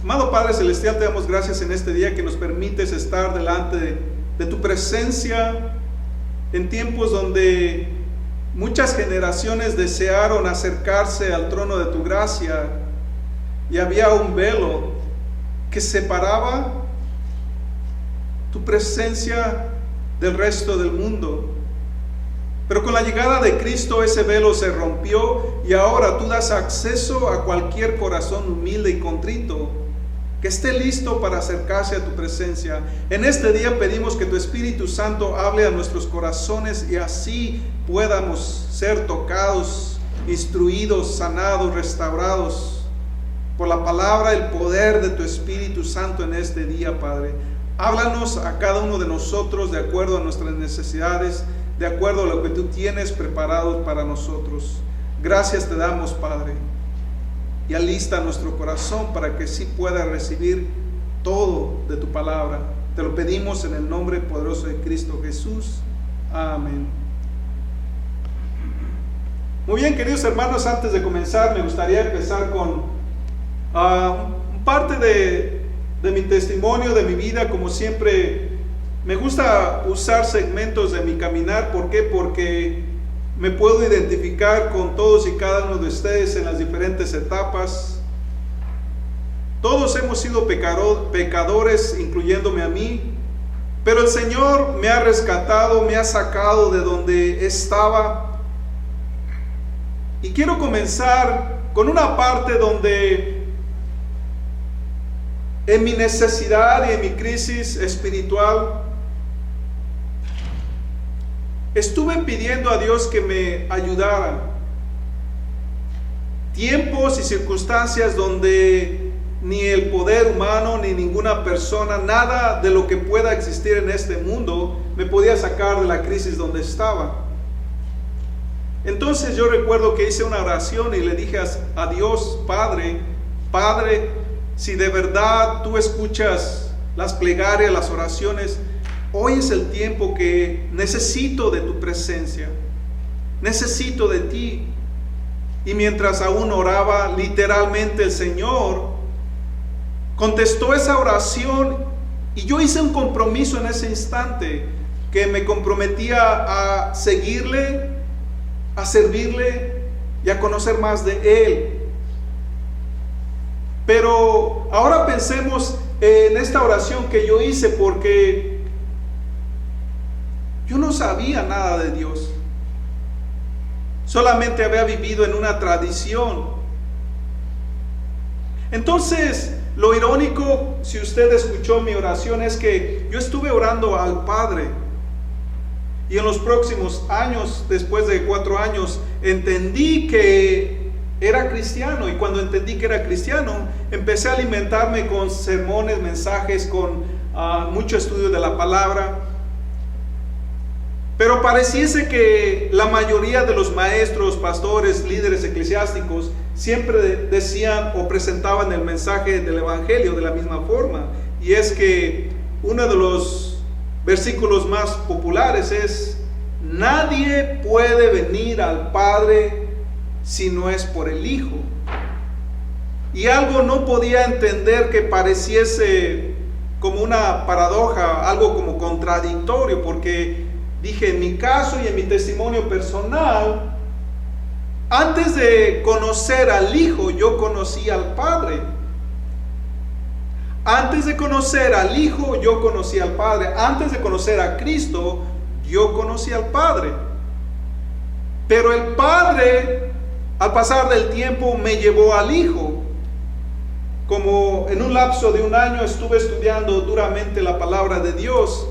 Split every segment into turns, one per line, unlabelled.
Amado Padre Celestial, te damos gracias en este día que nos permites estar delante de tu presencia en tiempos donde muchas generaciones desearon acercarse al trono de tu gracia y había un velo que separaba tu presencia del resto del mundo. Pero con la llegada de Cristo ese velo se rompió y ahora tú das acceso a cualquier corazón humilde y contrito que esté listo para acercarse a tu presencia. En este día pedimos que tu Espíritu Santo hable a nuestros corazones y así podamos ser tocados, instruidos, sanados, restaurados por la palabra, el poder de tu Espíritu Santo en este día, Padre. Háblanos a cada uno de nosotros de acuerdo a nuestras necesidades, de acuerdo a lo que tú tienes preparado para nosotros. Gracias te damos, Padre. Y alista nuestro corazón para que sí pueda recibir todo de tu palabra. Te lo pedimos en el nombre poderoso de Cristo Jesús. Amén. Muy bien, queridos hermanos, antes de comenzar me gustaría empezar con parte de mi testimonio, de mi vida. Como siempre, me gusta usar segmentos de mi caminar. ¿Por qué? Porque me puedo identificar con todos y cada uno de ustedes en las diferentes etapas. Todos hemos sido pecadores, incluyéndome a mí, pero el Señor me ha rescatado, me ha sacado de donde estaba. Y quiero comenzar con una parte donde en mi necesidad y en mi crisis espiritual estuve pidiendo a Dios que me ayudara. Tiempos y circunstancias donde ni el poder humano, ni ninguna persona, nada de lo que pueda existir en este mundo me podía sacar de la crisis donde estaba. Entonces yo recuerdo que hice una oración y le dije a Dios: Padre, si de verdad tú escuchas las plegarias, las oraciones, hoy es el tiempo que necesito de tu presencia, necesito de ti. Y mientras aún oraba, literalmente el Señor contestó esa oración y yo hice un compromiso en ese instante, que me comprometía a seguirle, a servirle y a conocer más de Él. Pero ahora pensemos en esta oración que yo hice, porque yo no sabía nada de Dios. Solamente había vivido en una tradición. Entonces, lo irónico, si usted escuchó mi oración, es que yo estuve orando al Padre. Y en los próximos años, después de 4 años, entendí que era cristiano. Y cuando entendí que era cristiano, empecé a alimentarme con sermones, mensajes, con mucho estudio de la palabra. Pero pareciese que la mayoría de los maestros, pastores, líderes eclesiásticos siempre decían o presentaban el mensaje del Evangelio de la misma forma. Y es que uno de los versículos más populares es: nadie puede venir al Padre si no es por el Hijo. Y algo no podía entender que pareciese como una paradoja, algo como contradictorio, porque dije, en mi caso y en mi testimonio personal, antes de conocer al Hijo, yo conocí al Padre. Antes de conocer al Hijo, yo conocí al Padre. Antes de conocer a Cristo, yo conocí al Padre. Pero el Padre, al pasar del tiempo, me llevó al Hijo. Como en un lapso de 1 año estuve estudiando duramente la palabra de Dios,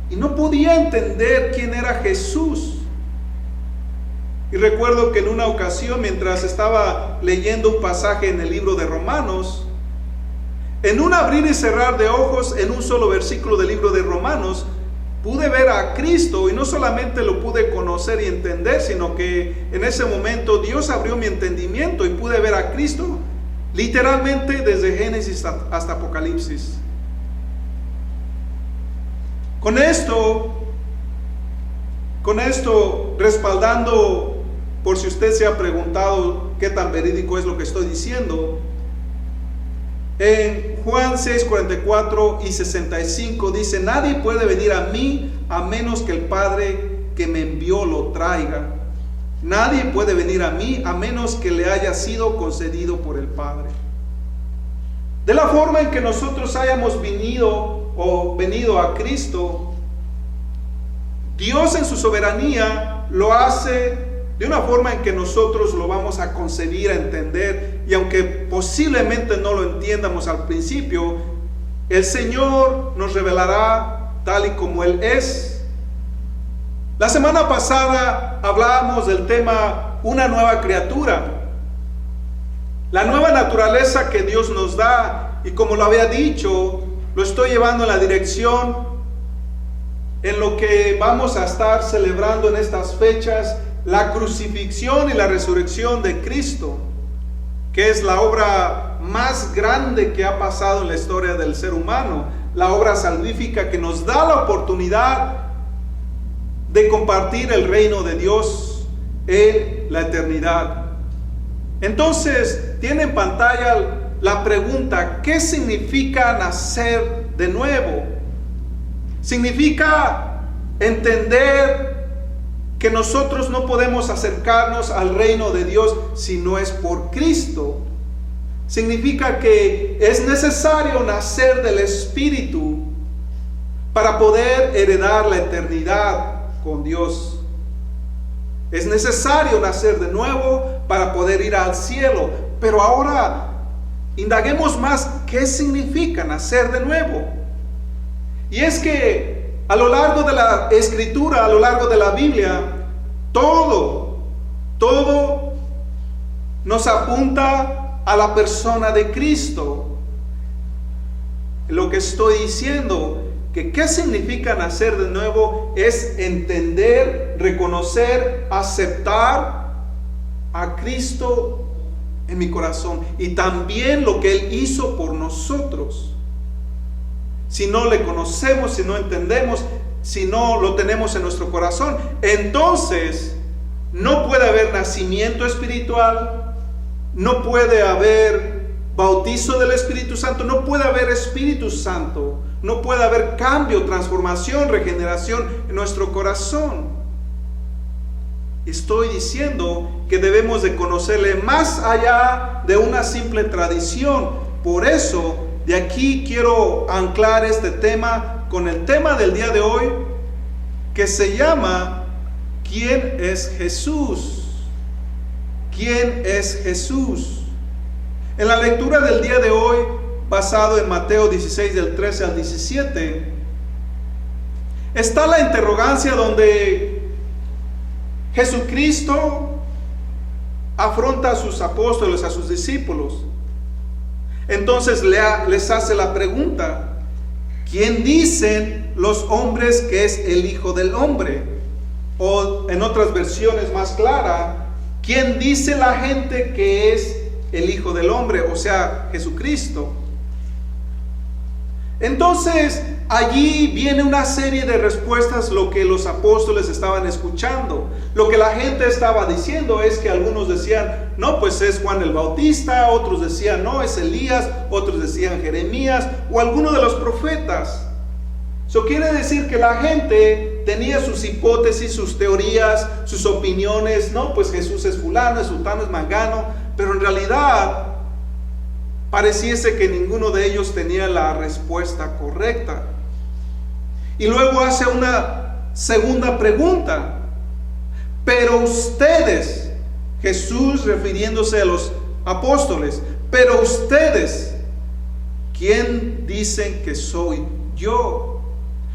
y no podía entender quién era Jesús. Y recuerdo que en una ocasión, mientras estaba leyendo un pasaje en el libro de Romanos, en un abrir y cerrar de ojos, en un solo versículo del libro de Romanos, pude ver a Cristo. Y no solamente lo pude conocer y entender, sino que en ese momento Dios abrió mi entendimiento y pude ver a Cristo literalmente desde Génesis hasta Apocalipsis. Con esto respaldando, por si usted se ha preguntado qué tan verídico es lo que estoy diciendo, En Juan 6, 44 y 65 dice: nadie puede venir a mí a menos que el Padre que me envió lo traiga. Nadie puede venir a mí a menos que le haya sido concedido por el Padre. De la forma en que nosotros hayamos venido a Cristo, Dios en su soberanía lo hace de una forma en que nosotros lo vamos a concebir, a entender, y aunque posiblemente no lo entiendamos al principio, el Señor nos revelará tal y como Él es. La semana pasada hablábamos del tema una nueva criatura, la nueva naturaleza que Dios nos da, y como lo había dicho, lo estoy llevando en la dirección en lo que vamos a estar celebrando en estas fechas, la crucifixión y la resurrección de Cristo, que es la obra más grande que ha pasado en la historia del ser humano, la obra salvífica que nos da la oportunidad de compartir el reino de Dios en la eternidad. Entonces, tiene en pantalla la pregunta: ¿qué significa nacer de nuevo? Significa entender que nosotros no podemos acercarnos al reino de Dios si no es por Cristo. Significa que es necesario nacer del Espíritu para poder heredar la eternidad con Dios. Es necesario nacer de nuevo para poder ir al cielo. Pero ahora indaguemos más qué significa nacer de nuevo. Y es que a lo largo de la Escritura, a lo largo de la Biblia, todo nos apunta a la persona de Cristo. Lo que estoy diciendo, que qué significa nacer de nuevo, es entender, reconocer, aceptar a Cristo en mi corazón y también lo que Él hizo por nosotros. Si no le conocemos, si no entendemos, si no lo tenemos en nuestro corazón, entonces no puede haber nacimiento espiritual, no puede haber bautizo del Espíritu Santo, no puede haber Espíritu Santo, no puede haber cambio, transformación, regeneración en nuestro corazón. Estoy diciendo que debemos de conocerle más allá de una simple tradición. Por eso, de aquí quiero anclar este tema con el tema del día de hoy, que se llama ¿quién es Jesús? ¿Quién es Jesús? En la lectura del día de hoy, basado en Mateo 16 del 13 al 17, está la interrogancia donde Jesucristo afronta a sus apóstoles, a sus discípulos. Entonces les hace la pregunta: ¿quién dicen los hombres que es el Hijo del Hombre? O en otras versiones más claras, ¿quién dice la gente que es el Hijo del Hombre? O sea, Jesucristo. Entonces, allí viene una serie de respuestas, lo que los apóstoles estaban escuchando. Lo que la gente estaba diciendo es que algunos decían: no, pues es Juan el Bautista. Otros decían: no, es Elías. Otros decían Jeremías o alguno de los profetas. Eso quiere decir que la gente tenía sus hipótesis, sus teorías, sus opiniones. No, pues Jesús es fulano, es sultano, es mangano. Pero en realidad pareciese que ninguno de ellos tenía la respuesta correcta. Y luego hace una segunda pregunta: pero ustedes, Jesús refiriéndose a los apóstoles, pero ustedes, ¿quién dicen que soy yo?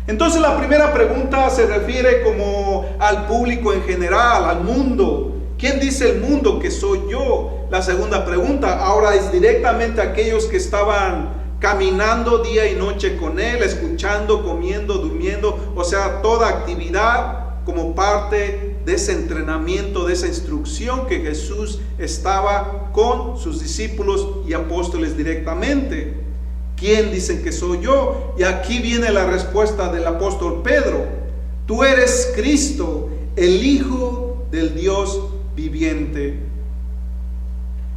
Entonces la primera pregunta se refiere como al público en general, al mundo. ¿Quién dice el mundo que soy yo? La segunda pregunta ahora es directamente a aquellos que estaban caminando día y noche con Él, escuchando, comiendo, durmiendo, o sea, toda actividad como parte de ese entrenamiento, de esa instrucción que Jesús estaba con sus discípulos y apóstoles directamente. ¿Quién dicen que soy yo? Y aquí viene la respuesta del apóstol Pedro: tú eres Cristo, el Hijo del Dios viviente.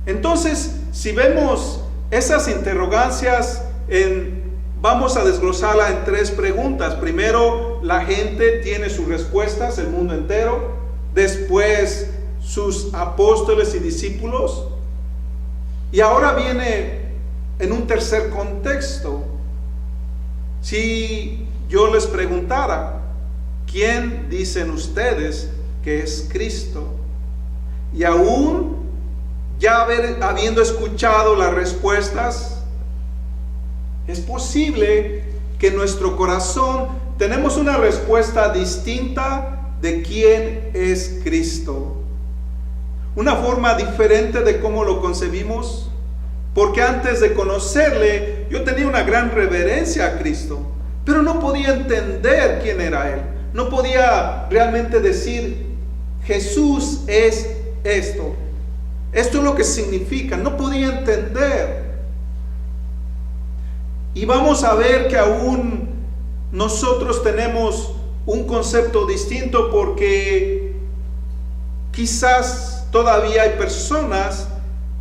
Entonces, si vemos esas interrogancias vamos a desglosarla en 3 preguntas. Primero, la gente tiene sus respuestas, el mundo entero. Después, sus apóstoles y discípulos. Y ahora viene en un tercer contexto. Si yo les preguntara, ¿quién dicen ustedes que es Cristo? Y aún ya habiendo escuchado las respuestas, es posible que en nuestro corazón tenemos una respuesta distinta de quién es Cristo. Una forma diferente de cómo lo concebimos, porque antes de conocerle yo tenía una gran reverencia a Cristo, pero no podía entender quién era Él. No podía realmente decir, Jesús es esto. Esto es lo que significa. No podía entender. Y vamos a ver que aún nosotros tenemos un concepto distinto, porque quizás todavía hay personas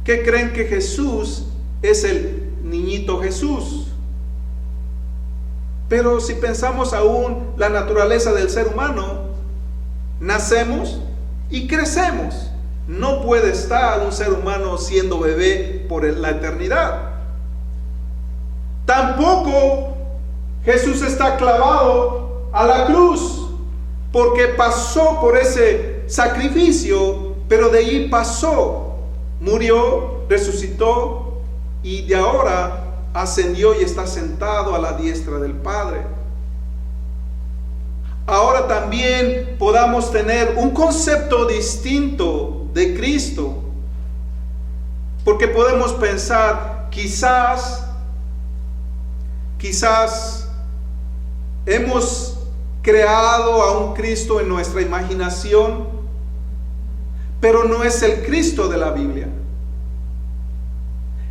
que creen que Jesús es el niñito Jesús. Pero si pensamos aún la naturaleza del ser humano, nacemos y crecemos. No puede estar un ser humano siendo bebé por la eternidad. Tampoco Jesús está clavado a la cruz, porque pasó por ese sacrificio, pero de ahí pasó, murió, resucitó y de ahora ascendió y está sentado a la diestra del Padre. Ahora también podamos tener un concepto distinto de Cristo, porque podemos pensar, quizás hemos creado a un Cristo en nuestra imaginación, pero no es el Cristo de la Biblia.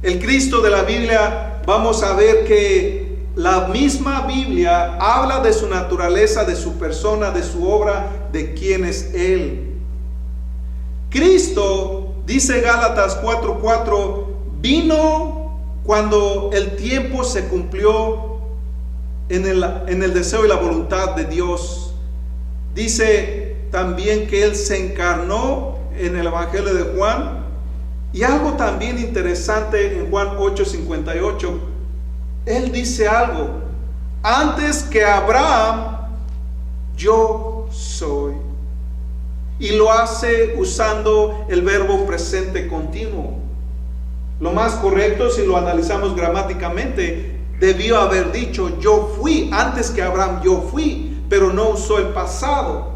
El Cristo de la Biblia, vamos a ver que la misma Biblia habla de su naturaleza, de su persona, de su obra, de quién es Él. Cristo, dice Gálatas 4:4, vino cuando el tiempo se cumplió en el deseo y la voluntad de Dios. Dice también que Él se encarnó en el Evangelio de Juan. Y algo también interesante en Juan 8:58, Él dice algo: antes que Abraham, yo soy. Y lo hace usando el verbo presente continuo. Lo más correcto, si lo analizamos gramáticamente, debió haber dicho yo fui. Antes que Abraham yo fui, pero no usó el pasado,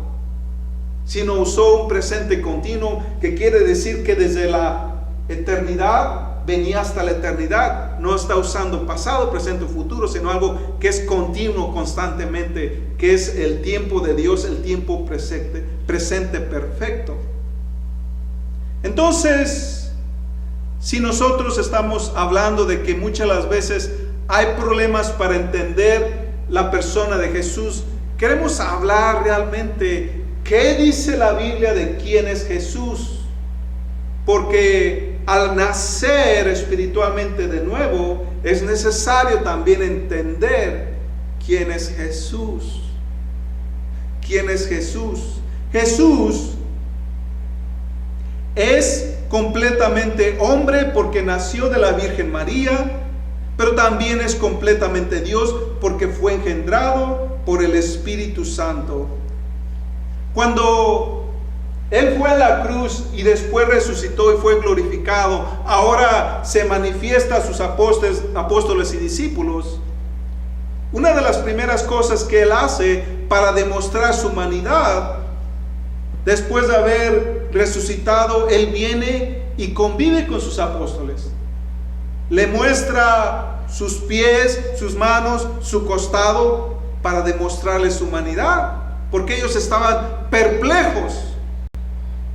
sino usó un presente continuo, que quiere decir que desde la eternidad venía hasta la eternidad. No está usando pasado, presente o futuro, sino algo que es continuo constantemente, que es el tiempo de Dios, el tiempo presente perfecto. Entonces, si nosotros estamos hablando de que muchas de las veces hay problemas para entender la persona de Jesús, queremos hablar realmente qué dice la Biblia de quién es Jesús, porque al nacer espiritualmente de nuevo es necesario también entender quién es Jesús. ¿Quién es Jesús? Jesús es completamente hombre porque nació de la Virgen María, pero también es completamente Dios porque fue engendrado por el Espíritu Santo. Cuando Él fue a la cruz y después resucitó y fue glorificado, ahora se manifiesta a sus apóstoles y discípulos. Una de las primeras cosas que Él hace para demostrar su humanidad, después de haber resucitado, Él viene y convive con sus apóstoles. Le muestra sus pies, sus manos, su costado, para demostrarles su humanidad, porque ellos estaban perplejos.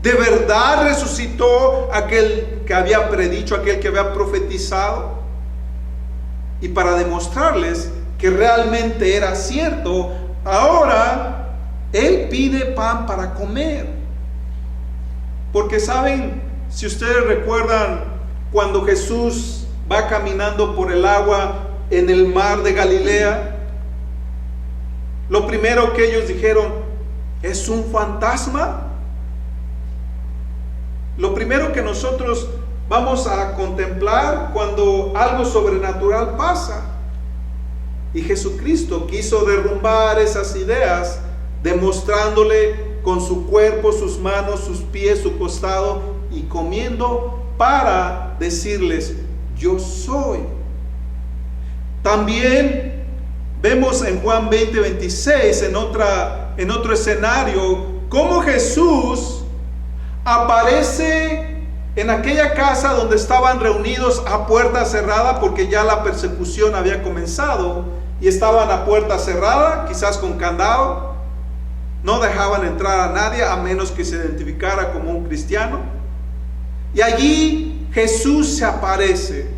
¿De verdad resucitó aquel que había predicho, aquel que había profetizado? Y para demostrarles que realmente era cierto, ahora Él pide pan para comer. Porque saben, si ustedes recuerdan, cuando Jesús va caminando por el agua en el mar de Galilea, lo primero que ellos dijeron, ¿es un fantasma? Lo primero que nosotros vamos a contemplar cuando algo sobrenatural pasa. Y Jesucristo quiso derrumbar esas ideas, demostrándole con su cuerpo, sus manos, sus pies, su costado y comiendo para decirles, yo soy. También vemos en Juan 20:26, en otro escenario, cómo Jesús aparece en aquella casa donde estaban reunidos a puerta cerrada, porque ya la persecución había comenzado y estaban a puerta cerrada, quizás con candado. No dejaban entrar a nadie a menos que se identificara como un cristiano. Y allí Jesús se aparece,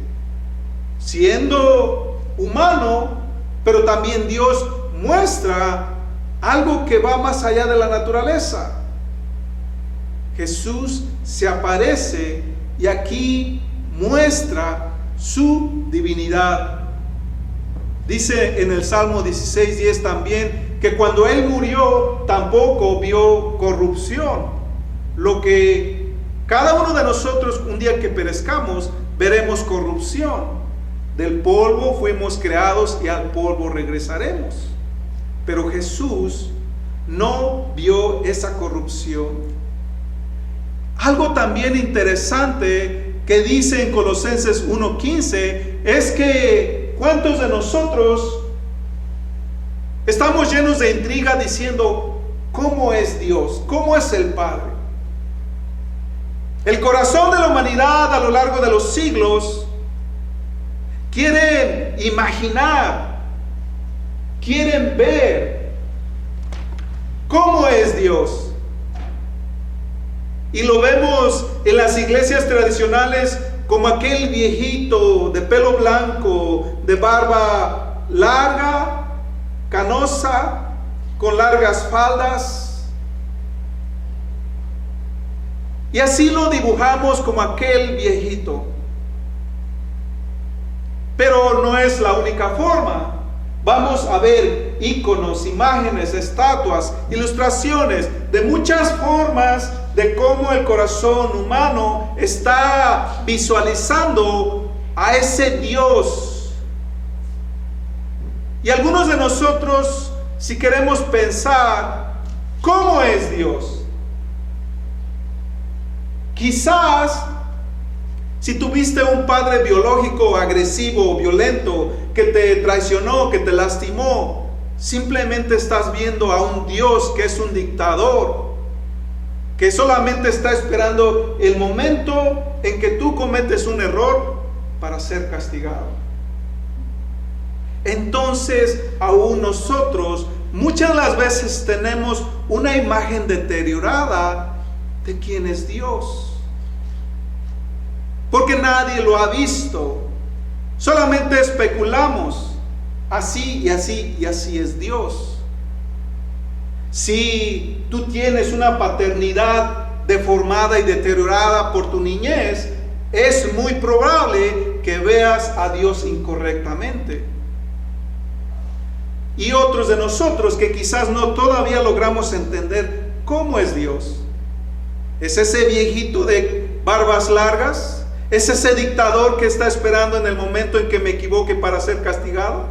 siendo humano, pero también Dios muestra algo que va más allá de la naturaleza. Jesús se aparece y aquí muestra su divinidad. Dice en el Salmo 16:10 también que cuando Él murió tampoco vio corrupción. Lo que cada uno de nosotros un día que perezcamos veremos corrupción. Del polvo fuimos creados y al polvo regresaremos. Pero Jesús no vio esa corrupción. Algo también interesante que dice en Colosenses 1:15 es que ¿cuántos de nosotros estamos llenos de intriga diciendo cómo es Dios, cómo es el Padre? El corazón de la humanidad a lo largo de los siglos quieren imaginar, quieren ver cómo es Dios. Y lo vemos en las iglesias tradicionales como aquel viejito de pelo blanco, de barba larga, canosa, con largas faldas. Y así lo dibujamos como aquel viejito. Pero no es la única forma. Vamos a ver íconos, imágenes, estatuas, ilustraciones de muchas formas de cómo el corazón humano está visualizando a ese Dios. Y algunos de nosotros, si queremos pensar, ¿cómo es Dios? Quizás, si tuviste un padre biológico agresivo o violento que te traicionó, que te lastimó, simplemente estás viendo a un Dios que es un dictador, que solamente está esperando el momento en que tú cometes un error para ser castigado. Entonces, aún nosotros muchas de las veces tenemos una imagen deteriorada de quién es Dios, porque nadie lo ha visto. Solamente especulamos, así y así y así es Dios. Si tú tienes una paternidad deformada y deteriorada por tu niñez, es muy probable que veas a Dios incorrectamente. Y otros de nosotros que quizás no todavía logramos entender cómo es Dios. ¿Es ese viejito de barbas largas? ¿Es ese dictador que está esperando en el momento en que me equivoque para ser castigado?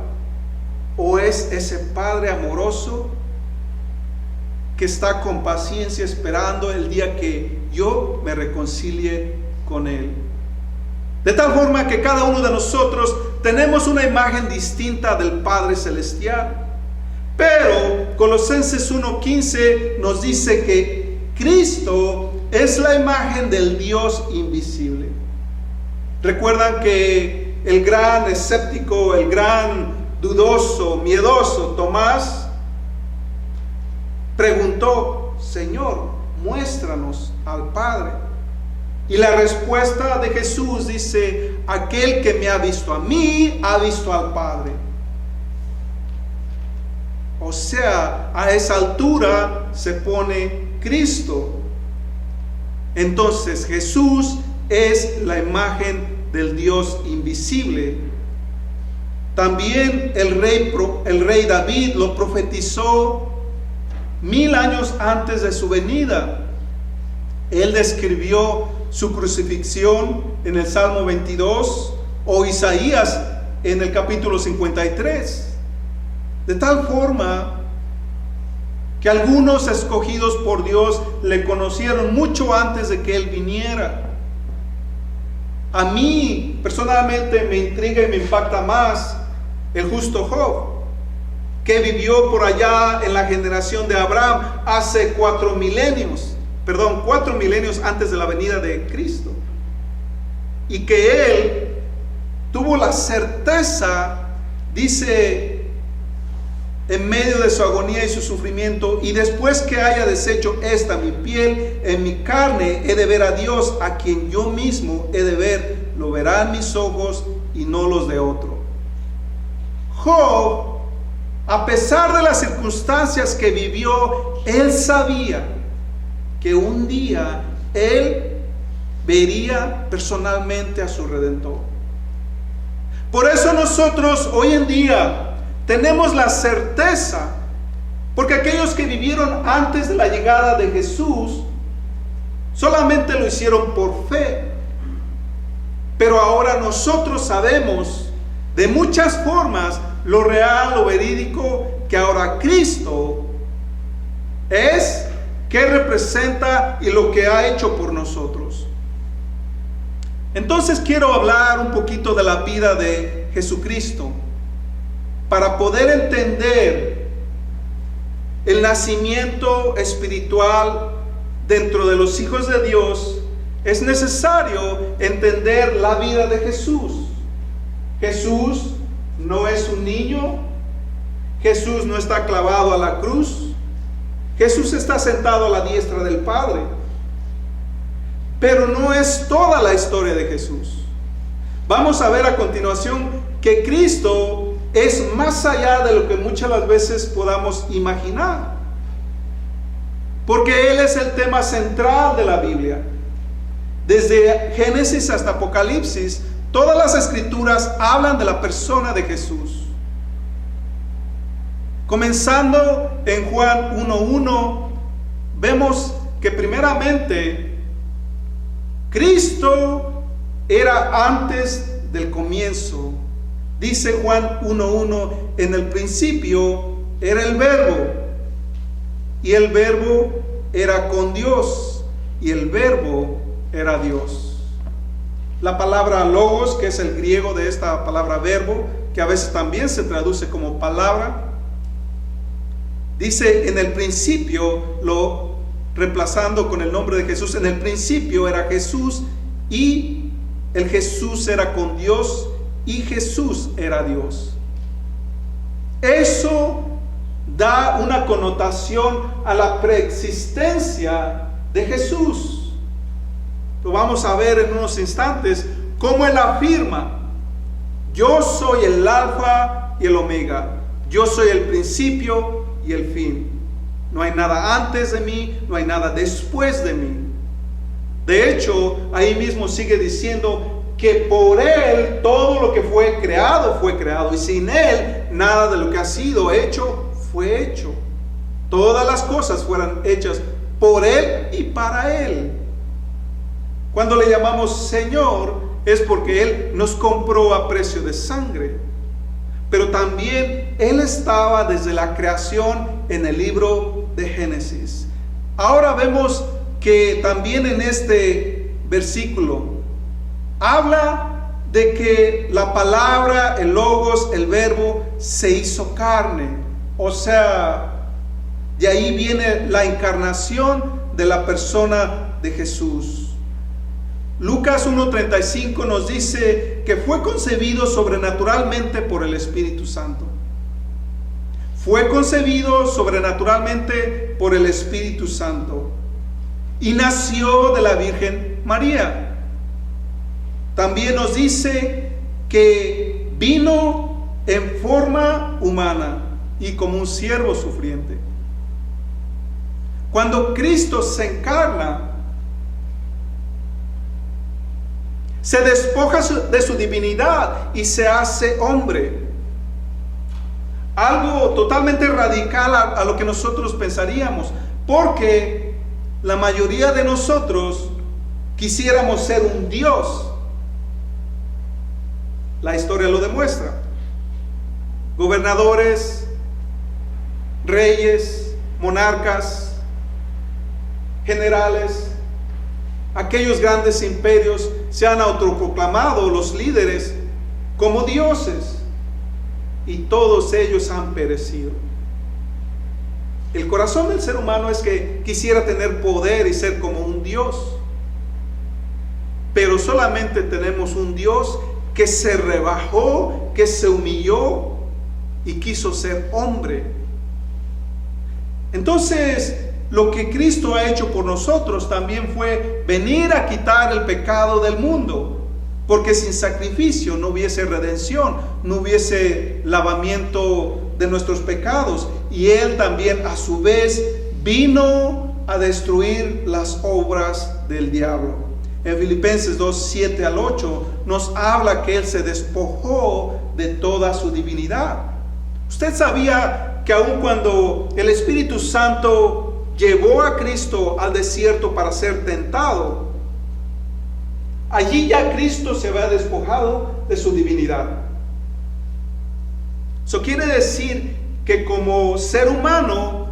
¿O es ese Padre amoroso que está con paciencia esperando el día que yo me reconcilie con Él? De tal forma que cada uno de nosotros tenemos una imagen distinta del Padre Celestial. Pero Colosenses 1:15 nos dice que Cristo es la imagen del Dios invisible. Recuerdan que el gran escéptico, el gran dudoso, miedoso Tomás preguntó: Señor, muéstranos al Padre. Y la respuesta de Jesús dice: aquel que me ha visto a mí, ha visto al Padre. O sea, a esa altura se pone Cristo. Entonces Jesús es la imagen del Dios invisible. También el rey David lo profetizó 1000 años antes de su venida. Él describió su crucifixión en el Salmo 22 o Isaías en el capítulo 53. De tal forma que algunos escogidos por Dios le conocieron mucho antes de que Él viniera. A mí personalmente me intriga y me impacta más el justo Job, que vivió por allá en la generación de Abraham hace 4 milenios antes de la venida de Cristo, y que él tuvo la certeza, dice, en medio de su agonía y su sufrimiento: y después que haya deshecho esta mi piel, en mi carne he de ver a Dios, a quien yo mismo he de ver, lo verán mis ojos y no los de otro. Job, a pesar de las circunstancias que vivió, él sabía que un día él vería personalmente a su Redentor. Por eso nosotros hoy en día tenemos la certeza, porque aquellos que vivieron antes de la llegada de Jesús solamente lo hicieron por fe, pero ahora nosotros sabemos de muchas formas lo real, lo verídico, que ahora Cristo es, qué representa y lo que ha hecho por nosotros. Entonces quiero hablar un poquito de la vida de Jesucristo para poder entender el nacimiento espiritual dentro de los hijos de Dios. Es necesario entender la vida de Jesús. Jesús no es un niño. Jesús no está clavado a la cruz. Jesús está sentado a la diestra del Padre. Pero no es toda la historia de Jesús. Vamos a ver a continuación que Cristo es más allá de lo que muchas las veces podamos imaginar, porque Él es el tema central de la Biblia. Desde Génesis hasta Apocalipsis, todas las escrituras hablan de la persona de Jesús. Comenzando en Juan 1:1, vemos que primeramente Cristo era antes del comienzo. Dice Juan 1:1, en el principio era el Verbo, y el Verbo era con Dios, y el Verbo era Dios. La palabra logos, que es el griego de esta palabra verbo, que a veces también se traduce como palabra, dice en el principio, lo reemplazando con el nombre de Jesús. En el principio era Jesús, y el Jesús era con Dios, y Jesús era Dios. Eso da una connotación a la preexistencia de Jesús. Lo vamos a ver en unos instantes, cómo Él afirma: yo soy el alfa y el omega, yo soy el principio y el fin. No hay nada antes de mí, no hay nada después de mí. De hecho, ahí mismo sigue diciendo que por Él todo lo que fue creado, y sin Él nada de lo que ha sido hecho fue hecho. Todas las cosas fueron hechas por Él y para Él. Cuando le llamamos Señor, es porque Él nos compró a precio de sangre. Pero también Él estaba desde la creación en el libro de Génesis. Ahora vemos que también en este versículo habla de que la palabra, el logos, el verbo, se hizo carne. O sea, de ahí viene la encarnación de la persona de Jesús. Lucas 1:35 nos dice que fue concebido sobrenaturalmente por el Espíritu Santo. Fue concebido sobrenaturalmente por el Espíritu Santo y nació de la Virgen María. También nos dice que vino en forma humana y como un siervo sufriente. Cuando Cristo se encarna, Se despoja de su divinidad y se hace hombre. Algo totalmente radical a lo que nosotros pensaríamos, porque la mayoría de nosotros quisiéramos ser un Dios. La historia lo demuestra. Gobernadores, reyes, monarcas, generales, aquellos grandes imperios se han autoproclamado los líderes como dioses, y todos ellos han perecido. El corazón del ser humano es que quisiera tener poder y ser como un Dios, pero solamente tenemos un Dios que se rebajó, que se humilló y quiso ser hombre. Entonces, lo que Cristo ha hecho por nosotros también fue venir a quitar el pecado del mundo, porque sin sacrificio no hubiese redención, no hubiese lavamiento de nuestros pecados, y Él también a su vez vino a destruir las obras del diablo. En Filipenses 2, 7 al 8 nos habla que Él se despojó de toda su divinidad. ¿Usted sabía que aun cuando el Espíritu Santo llevó a Cristo al desierto para ser tentado, allí ya Cristo se había despojado de su divinidad? Eso quiere decir que como ser humano,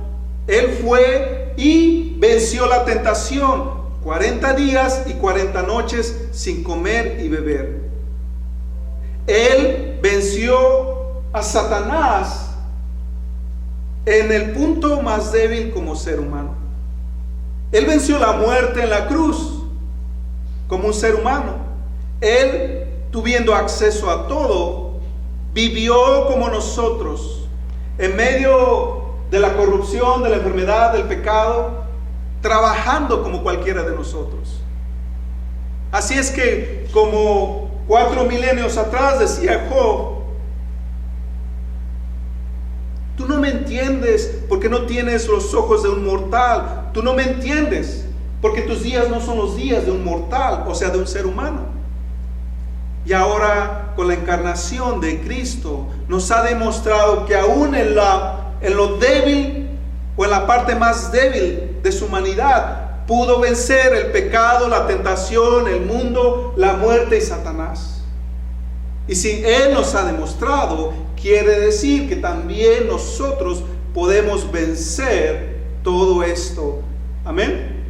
Él fue y venció la tentación 40 días y 40 noches sin comer y beber. Él venció a Satanás en el punto más débil como ser humano. Él venció la muerte en la cruz como un ser humano. Él, tuviendo acceso a todo, vivió como nosotros, en medio de la corrupción, de la enfermedad, del pecado, trabajando como cualquiera de nosotros. Así es que, como 4 milenios atrás decía Job, tú no me entiendes porque no tienes los ojos de un mortal. Tú no me entiendes porque tus días no son los días de un mortal, o sea, de un ser humano. Y ahora, con la encarnación de Cristo, nos ha demostrado que aún en lo débil o en la parte más débil de su humanidad, pudo vencer el pecado, la tentación, el mundo, la muerte y Satanás. Y si Él nos ha demostrado, quiere decir que también nosotros podemos vencer todo esto. Amén.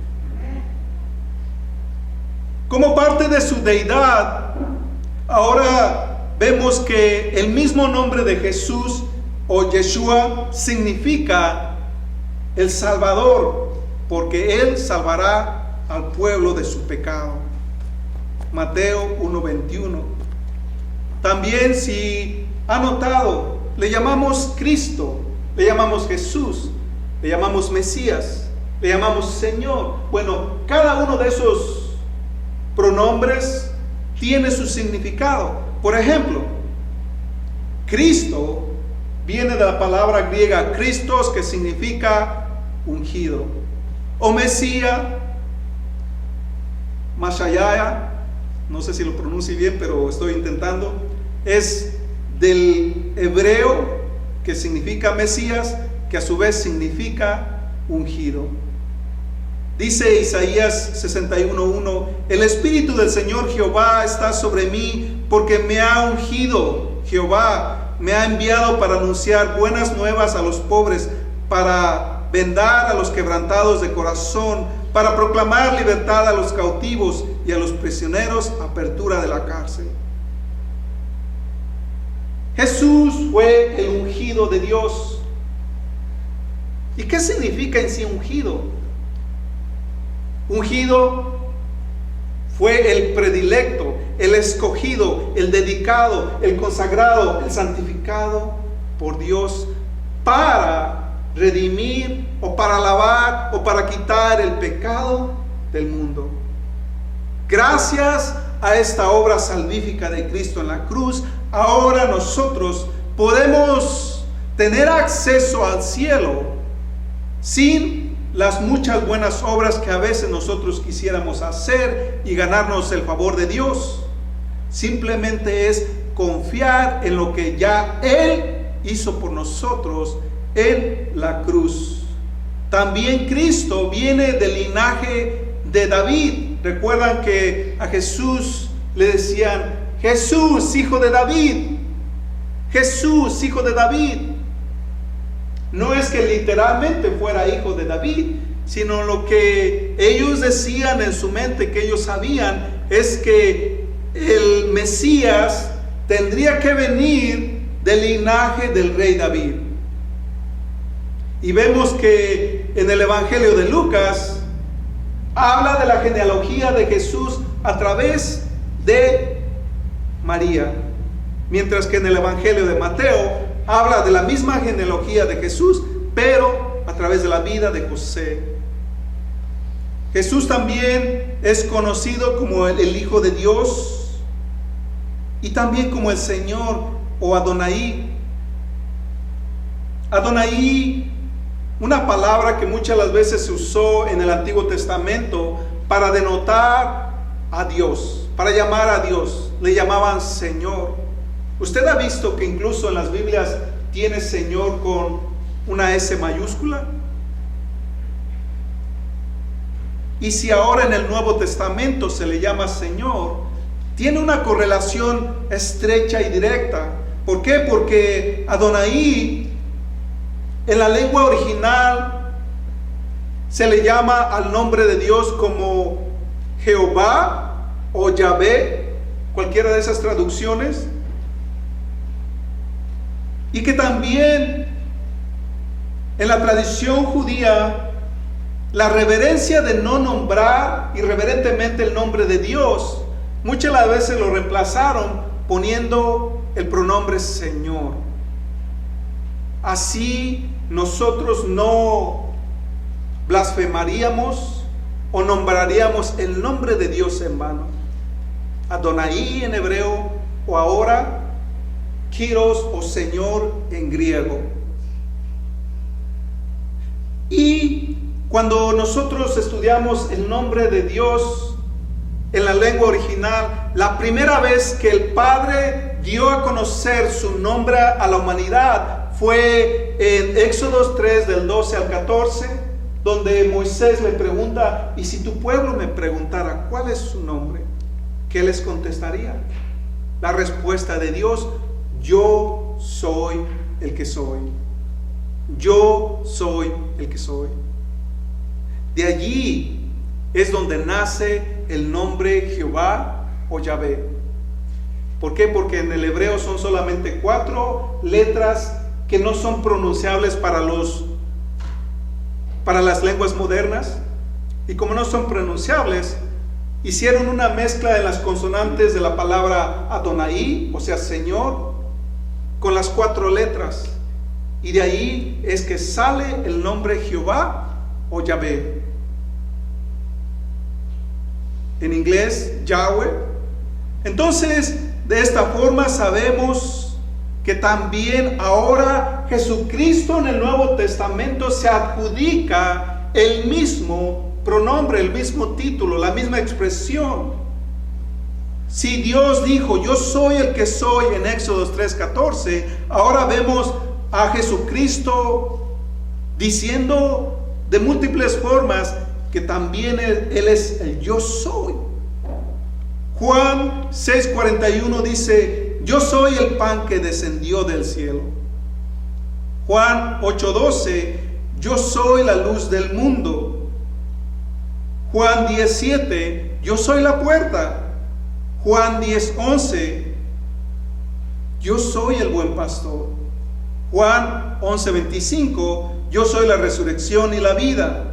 Como parte de su deidad, ahora vemos que el mismo nombre de Jesús o Yeshua significa el Salvador, porque Él salvará al pueblo de su pecado. Mateo 1:21. También, si ha notado, le llamamos Cristo, le llamamos Jesús, le llamamos Mesías, le llamamos Señor. Bueno, cada uno de esos pronombres tiene su significado. Por ejemplo, Cristo viene de la palabra griega Christos, que significa ungido, o Mesías, Mashayaya, no sé si lo pronuncio bien, pero estoy intentando, es del hebreo, que significa Mesías, que a su vez significa ungido. Dice Isaías 61:1, el Espíritu del Señor Jehová está sobre mí, porque me ha ungido. Jehová me ha enviado para anunciar buenas nuevas a los pobres, para vendar a los quebrantados de corazón, para proclamar libertad a los cautivos y a los prisioneros, apertura de la cárcel. Jesús fue el ungido de Dios. ¿Y qué significa en sí ungido? Ungido fue el predilecto, el escogido, el dedicado, el consagrado, el santificado por Dios para redimir o para lavar o para quitar el pecado del mundo. Gracias a esta obra salvífica de Cristo en la cruz, ahora nosotros podemos tener acceso al cielo sin las muchas buenas obras que a veces nosotros quisiéramos hacer y ganarnos el favor de Dios. simplemente es confiar en lo que ya Él hizo por nosotros en la cruz. También Cristo viene del linaje de David. Recuerdan que a Jesús le decían: Jesús, hijo de David. Jesús, hijo de David. No es que literalmente fuera hijo de David, sino lo que ellos decían en su mente, que ellos sabían, es que el Mesías tendría que venir del linaje del rey David. Y vemos que en el Evangelio de Lucas habla de la genealogía de Jesús a través de María, mientras que en el Evangelio de Mateo habla de la misma genealogía de Jesús, pero a través de la vida de José. Jesús también es conocido como el Hijo de Dios y también como el Señor o Adonai. Adonai, una palabra que muchas las veces se usó en el Antiguo Testamento para denotar a Dios, para llamar a Dios. Le llamaban Señor. ¿Usted ha visto que incluso en las Biblias tiene Señor con una S mayúscula? Y si ahora en el Nuevo Testamento se le llama Señor, tiene una correlación estrecha y directa. ¿Por qué? Porque Adonai en la lengua original se le llama al nombre de Dios como Jehová o Yahvé, cualquiera de esas traducciones. Y que también en la tradición judía, la reverencia de no nombrar irreverentemente el nombre de Dios, muchas las veces lo reemplazaron poniendo el pronombre Señor. Así nosotros no blasfemaríamos o nombraríamos el nombre de Dios en vano. Adonai en hebreo, o ahora Kyrios o Señor en griego. Y cuando nosotros estudiamos el nombre de Dios en la lengua original, la primera vez que el Padre dio a conocer su nombre a la humanidad fue en Éxodo 3 del 12 al 14, donde Moisés le pregunta: ¿y si tu pueblo me preguntara cuál es su nombre? ¿Qué les contestaría? La respuesta de Dios: yo soy el que soy. Yo soy el que soy. De allí es donde nace el nombre Jehová o Yahvé. ¿Por qué? Porque en el hebreo son solamente 4 letras que no son pronunciables para las lenguas modernas. Y como no son pronunciables, hicieron una mezcla de las consonantes de la palabra Adonai, o sea Señor, con las 4 letras. Y de ahí es que sale el nombre Jehová o Yahvé. En inglés, Yahweh. Entonces, de esta forma sabemos que también ahora Jesucristo en el Nuevo Testamento se adjudica el mismo pronombre, el mismo título, la misma expresión. Si Dios dijo: yo soy el que soy en Éxodo 3:14, ahora vemos a Jesucristo diciendo de múltiples formas que también Él es el yo soy. Juan 6:41 dice: yo soy el pan que descendió del cielo. Juan 8:12: yo soy la luz del mundo. Juan 10:7: yo soy la puerta. Juan 10:11: yo soy el buen pastor. Juan 11:25: yo soy la resurrección y la vida.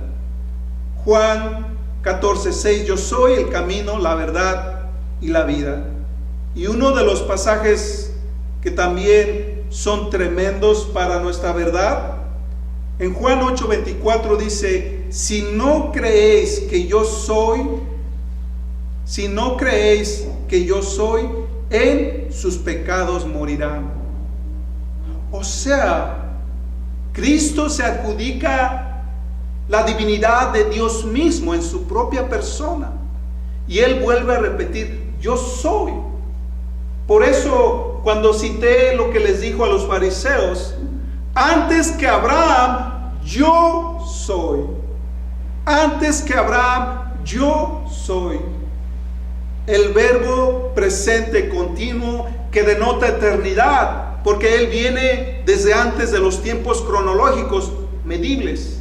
Juan 14:6: yo soy el camino, la verdad y la vida. Y uno de los pasajes que también son tremendos para nuestra verdad, en Juan 8:24 dice: si no creéis que yo soy, en sus pecados morirán. O sea, Cristo se adjudica la divinidad de Dios mismo en su propia persona. Y Él vuelve a repetir: yo soy. Por eso, cuando cité lo que les dijo a los fariseos, antes que Abraham, yo soy. Antes que Abraham, yo soy. El verbo presente continuo que denota eternidad, porque Él viene desde antes de los tiempos cronológicos medibles.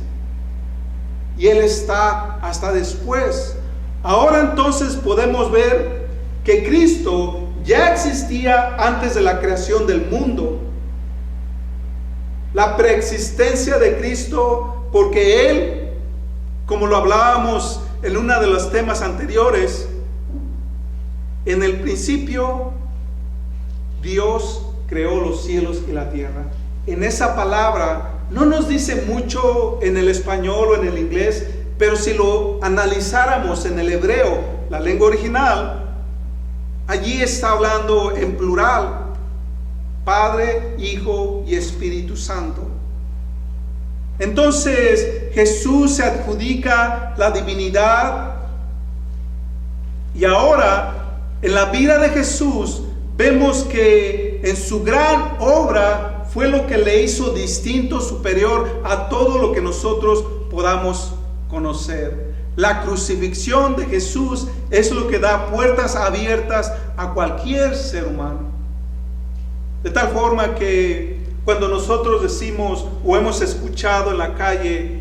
Y Él está hasta después. Ahora entonces podemos ver que Cristo ya existía antes de la creación del mundo. La preexistencia de Cristo, porque Él, como lo hablábamos en uno de los temas anteriores, en el principio Dios creó los cielos y la tierra. En esa palabra no nos dice mucho en el español o en el inglés, pero si lo analizáramos en el hebreo, la lengua original, allí está hablando en plural: Padre, Hijo y Espíritu Santo. Entonces Jesús se adjudica la divinidad, y ahora en la vida de Jesús vemos que en su gran obra fue lo que le hizo distinto, superior a todo lo que nosotros podamos conocer. La crucifixión de Jesús es lo que da puertas abiertas a cualquier ser humano. De tal forma que cuando nosotros decimos o hemos escuchado en la calle,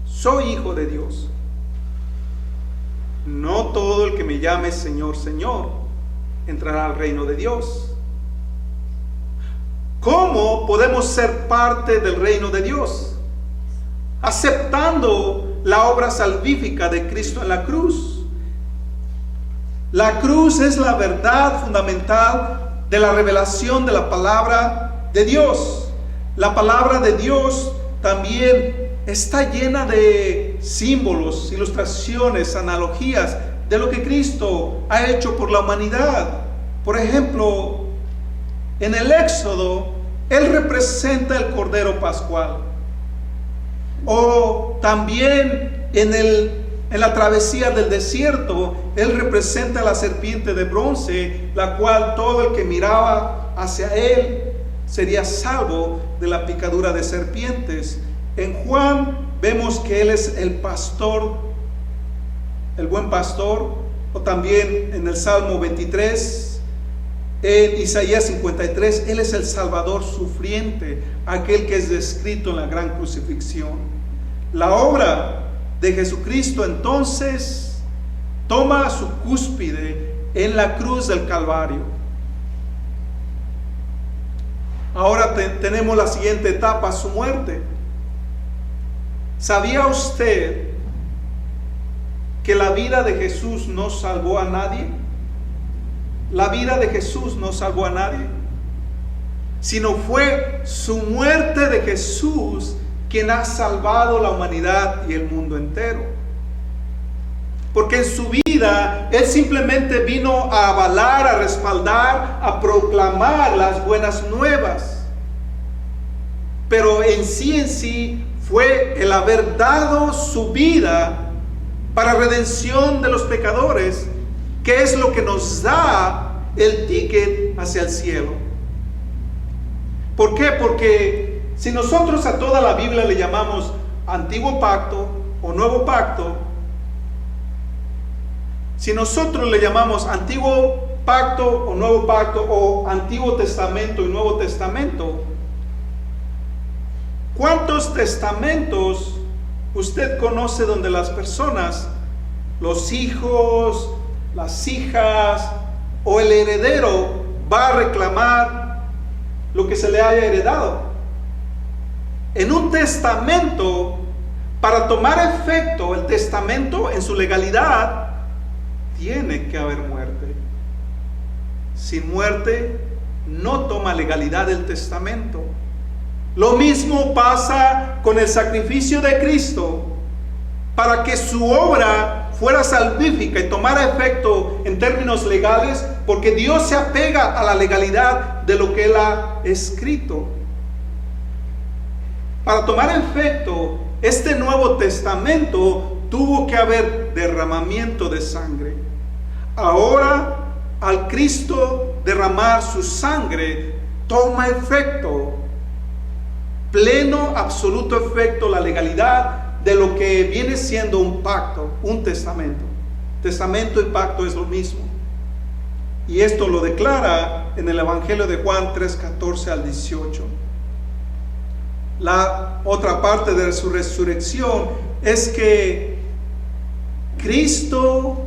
soy hijo de Dios, no todo el que me llame Señor, Señor, entrará al reino de Dios. ¿Cómo podemos ser parte del reino de Dios? Aceptando la obra salvífica de Cristo en la cruz. La cruz es la verdad fundamental de la revelación de la palabra de Dios. La palabra de Dios también está llena de símbolos, ilustraciones, analogías de lo que Cristo ha hecho por la humanidad. Por ejemplo, en el Éxodo, Él representa el Cordero Pascual. O también en la travesía del desierto, Él representa la serpiente de bronce, la cual todo el que miraba hacia Él sería salvo de la picadura de serpientes. En Juan vemos que Él es el pastor, el buen pastor. O también en el Salmo 23, en Isaías 53, Él es el Salvador sufriente, aquel que es descrito en la gran crucifixión. La obra de Jesucristo entonces toma su cúspide en la cruz del Calvario. Ahora tenemos la siguiente etapa, su muerte. ¿Sabía usted que la vida de Jesús no salvó a nadie? La vida de Jesús no salvó a nadie, sino fue su muerte de Jesús quien ha salvado la humanidad y el mundo entero. Porque en su vida Él simplemente vino a avalar, a respaldar, a proclamar las buenas nuevas. Pero en sí fue el haber dado su vida para redención de los pecadores, que es lo que nos da el ticket hacia el cielo. ¿Por qué? Porque si nosotros a toda la Biblia le llamamos Antiguo Pacto o Nuevo Pacto, si nosotros le llamamos Antiguo Pacto o Nuevo Pacto, o Antiguo Testamento y Nuevo Testamento, ¿cuántos testamentos usted conoce donde las personas, los hijos, las hijas o el heredero va a reclamar lo que se le haya heredado? En un testamento, para tomar efecto el testamento en su legalidad, tiene que haber muerte. Sin muerte no toma legalidad el testamento. Lo mismo pasa con el sacrificio de Cristo. Para que su obra fuera salvífica y tomara efecto en términos legales, porque Dios se apega a la legalidad de lo que Él ha escrito. Para tomar efecto este Nuevo Testamento tuvo que haber derramamiento de sangre. Ahora al Cristo derramar su sangre, toma efecto, pleno, absoluto efecto, la legalidad de lo que viene siendo un pacto, un testamento. Testamento y pacto es lo mismo. Y esto lo declara en el Evangelio de Juan 3:14 al 18. La otra parte de su resurrección es que Cristo,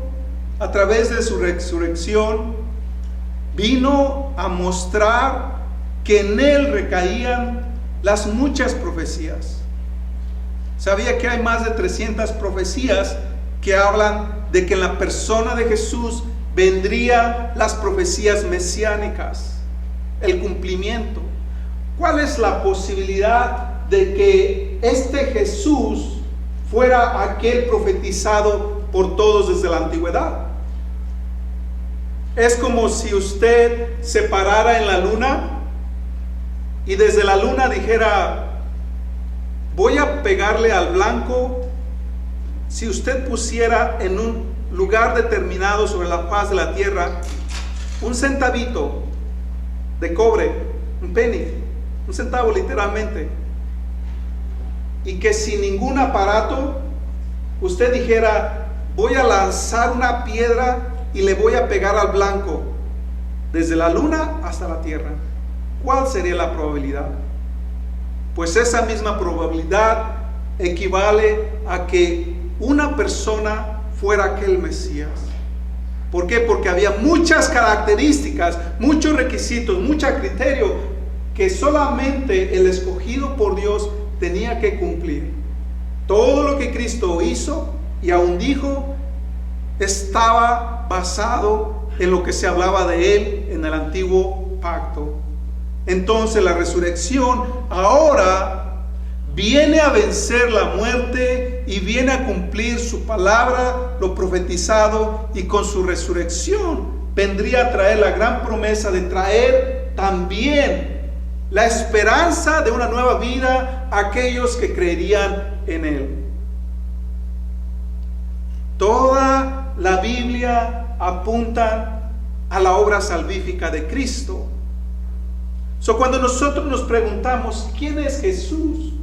a través de su resurrección, vino a mostrar que en Él recaían las muchas profecías. Sabía que hay más de 300 profecías que hablan de que en la persona de Jesús vendrían las profecías mesiánicas, el cumplimiento. ¿Cuál es la posibilidad de que este Jesús fuera aquel profetizado por todos desde la antigüedad? Es como si usted se parara en la luna y desde la luna dijera: voy a pegarle al blanco. Si usted pusiera en un lugar determinado sobre la faz de la tierra un centavito de cobre, un penny, un centavo literalmente, y que sin ningún aparato usted dijera: voy a lanzar una piedra y le voy a pegar al blanco desde la luna hasta la tierra, ¿cuál sería la probabilidad? Pues esa misma probabilidad equivale a que una persona fuera aquel Mesías. ¿Por qué? Porque había muchas características, muchos requisitos, mucho criterio que solamente el escogido por Dios tenía que cumplir. Todo lo que Cristo hizo y aún dijo estaba basado en lo que se hablaba de Él en el antiguo pacto. Entonces la resurrección ahora viene a vencer la muerte y viene a cumplir su palabra, lo profetizado, y con su resurrección vendría a traer la gran promesa de traer también la esperanza de una nueva vida a aquellos que creerían en Él. Toda la Biblia apunta a la obra salvífica de Cristo. Cuando nosotros nos preguntamos ¿quién es Jesús?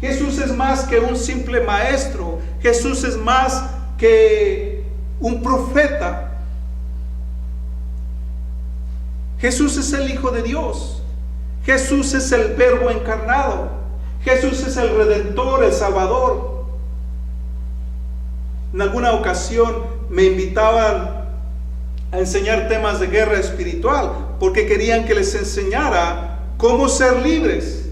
Jesús es más que un simple maestro. Jesús es más que un profeta. Jesús es el Hijo de Dios. Jesús es el Verbo encarnado. Jesús es el Redentor, el Salvador. En alguna ocasión me invitaban a enseñar temas de guerra espiritual porque querían que les enseñara cómo ser libres.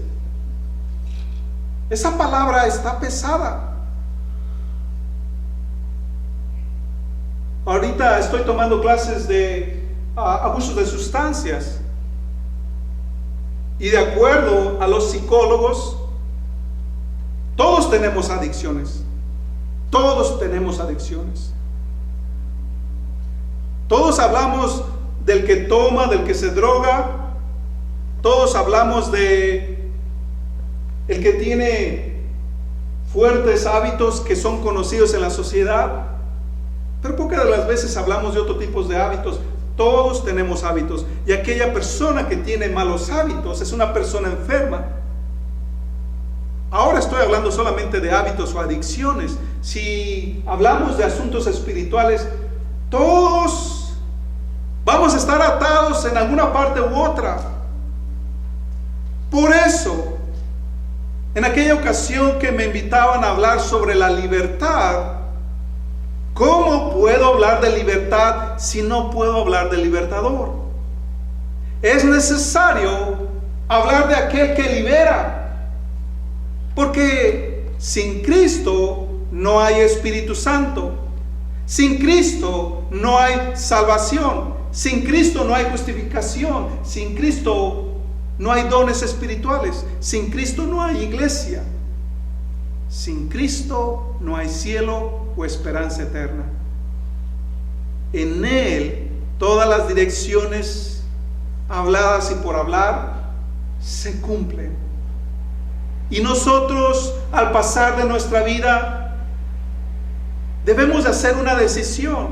Esa palabra está pesada. Ahorita estoy tomando clases de abusos de sustancias y de acuerdo a los psicólogos, todos tenemos adicciones. Todos tenemos adicciones. Todos hablamos del que toma, del que se droga. Todos hablamos de el que tiene fuertes hábitos que son conocidos en la sociedad. Pero pocas de las veces hablamos de otros tipos de hábitos. Todos tenemos hábitos. Y aquella persona que tiene malos hábitos es una persona enferma. Ahora estoy hablando solamente de hábitos o adicciones. Si hablamos de asuntos espirituales, todos vamos a estar atados en alguna parte u otra. Por eso, en aquella ocasión que me invitaban a hablar sobre la libertad, ¿cómo puedo hablar de libertad si no puedo hablar del libertador? Es necesario hablar de aquel que libera. Porque sin Cristo no hay Espíritu Santo. Sin Cristo no hay salvación. Sin Cristo no hay justificación. Sin Cristo no hay dones espirituales. Sin Cristo no hay iglesia. Sin Cristo no hay cielo o esperanza eterna. En Él todas las direcciones habladas y por hablar se cumplen. Y nosotros, al pasar de nuestra vida, debemos de hacer una decisión.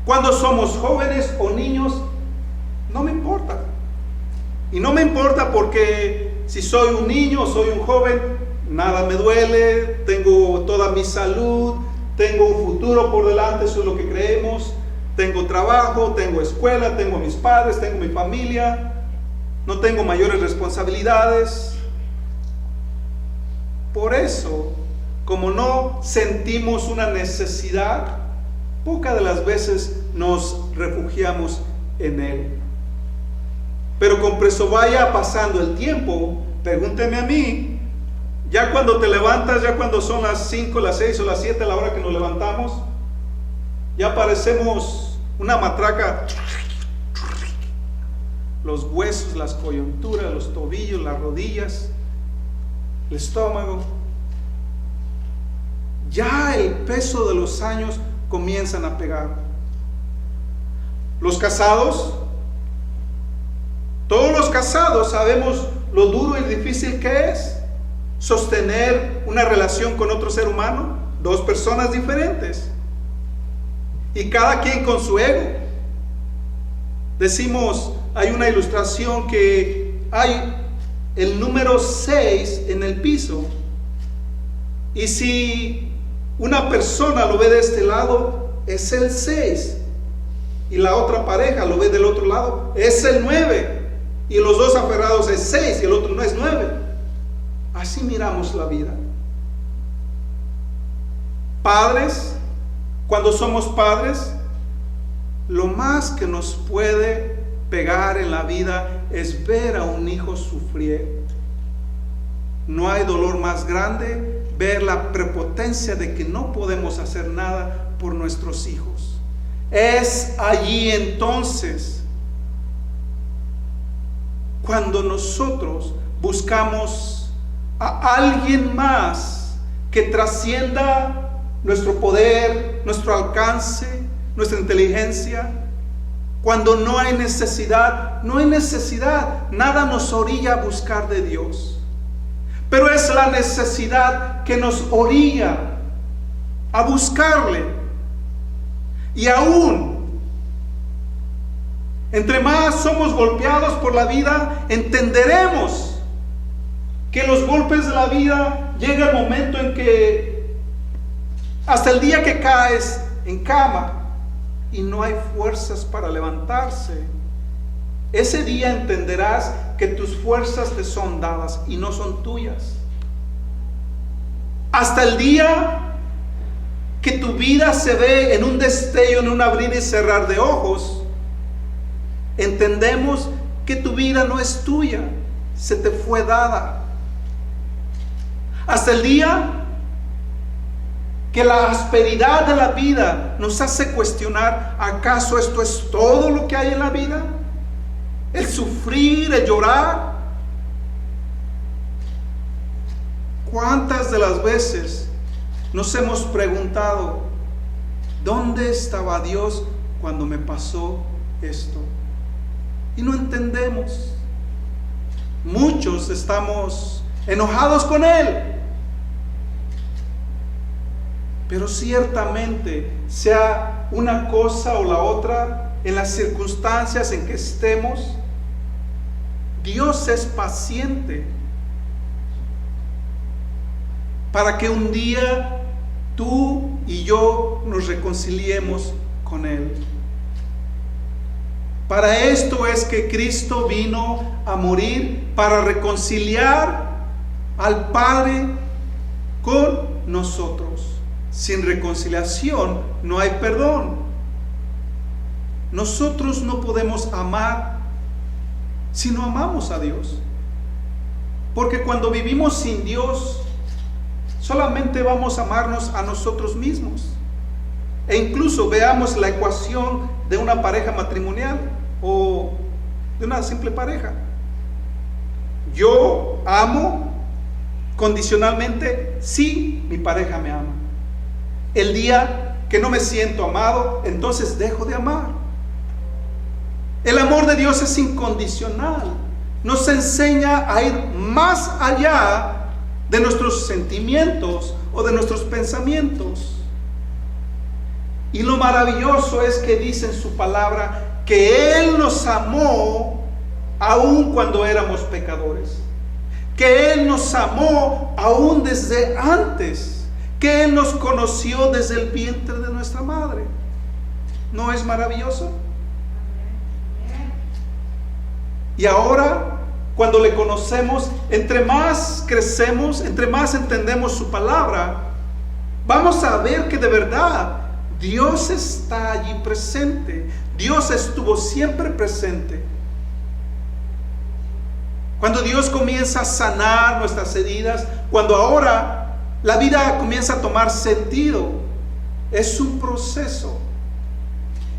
Cuando somos jóvenes o niños, no me importa. Y no me importa porque si soy un niño o soy un joven, nada me duele, tengo toda mi salud, tengo un futuro por delante, eso es lo que creemos. Tengo trabajo, tengo escuela, tengo mis padres, tengo mi familia, no tengo mayores responsabilidades. Por eso, como no sentimos una necesidad, pocas de las veces nos refugiamos en Él. Pero conforme vaya pasando el tiempo, pregúnteme a mí, ya cuando te levantas, ya cuando son las 5, las 6 o las 7 a la hora que nos levantamos, ya parecemos una matraca. Los huesos, las coyunturas, los tobillos, las rodillas, el estómago. Ya el peso de los años comienzan a pegar. Los casados, todos los casados sabemos lo duro y difícil que es sostener una relación con otro ser humano, dos personas diferentes, y cada quien con su ego. Decimos, hay una ilustración que hay el número 6 en el piso, y si una persona lo ve de este lado, es el 6, y la otra pareja lo ve del otro lado, es el 9, y los dos aferrados es 6 y el otro no es 9. Así miramos la vida. Padres, cuando somos padres, lo más que nos puede pegar en la vida es ver a un hijo sufrir. No hay dolor más grande ver la prepotencia de que no podemos hacer nada por nuestros hijos. Es allí entonces cuando nosotros buscamos a alguien más que trascienda nuestro poder, nuestro alcance, nuestra inteligencia. Cuando no hay necesidad, nada nos orilla a buscar de Dios. Pero es la necesidad que nos orilla a buscarle. Y aún, entre más somos golpeados por la vida, entenderemos que los golpes de la vida llega el momento en que hasta el día que caes en cama y no hay fuerzas para levantarse, ese día entenderás que tus fuerzas te son dadas y no son tuyas. Hasta el día que tu vida se ve en un destello, en un abrir y cerrar de ojos, entendemos que tu vida no es tuya, se te fue dada. Hasta el día que la asperidad de la vida nos hace cuestionar, ¿acaso esto es todo lo que hay en la vida? El sufrir, el llorar. ¿Cuántas de las veces nos hemos preguntado, ¿dónde estaba Dios cuando me pasó esto? Y no entendemos. Muchos estamos enojados con Él. Pero ciertamente, sea una cosa o la otra, en las circunstancias en que estemos, Dios es paciente para que un día tú y yo nos reconciliemos con Él. Para esto es que Cristo vino a morir, para reconciliar al Padre con nosotros. Sin reconciliación no hay perdón. Nosotros no podemos amar si no amamos a Dios. Porque cuando vivimos sin Dios, solamente vamos a amarnos a nosotros mismos. E incluso veamos la ecuación de una pareja matrimonial o de una simple pareja. Yo amo condicionalmente si mi pareja me ama. El día que no me siento amado, entonces dejo de amar. El amor de Dios es incondicional. Nos enseña a ir más allá de nuestros sentimientos o de nuestros pensamientos. Y lo maravilloso es que dice en su palabra que Él nos amó aun cuando éramos pecadores, que Él nos amó aún desde antes, que Él nos conoció desde el vientre de nuestra madre. ¿No es maravilloso? Y ahora, cuando le conocemos, entre más crecemos, entre más entendemos su palabra, vamos a ver que de verdad Dios está allí presente. Dios estuvo siempre presente. Cuando Dios comienza a sanar nuestras heridas, cuando ahora la vida comienza a tomar sentido, es un proceso.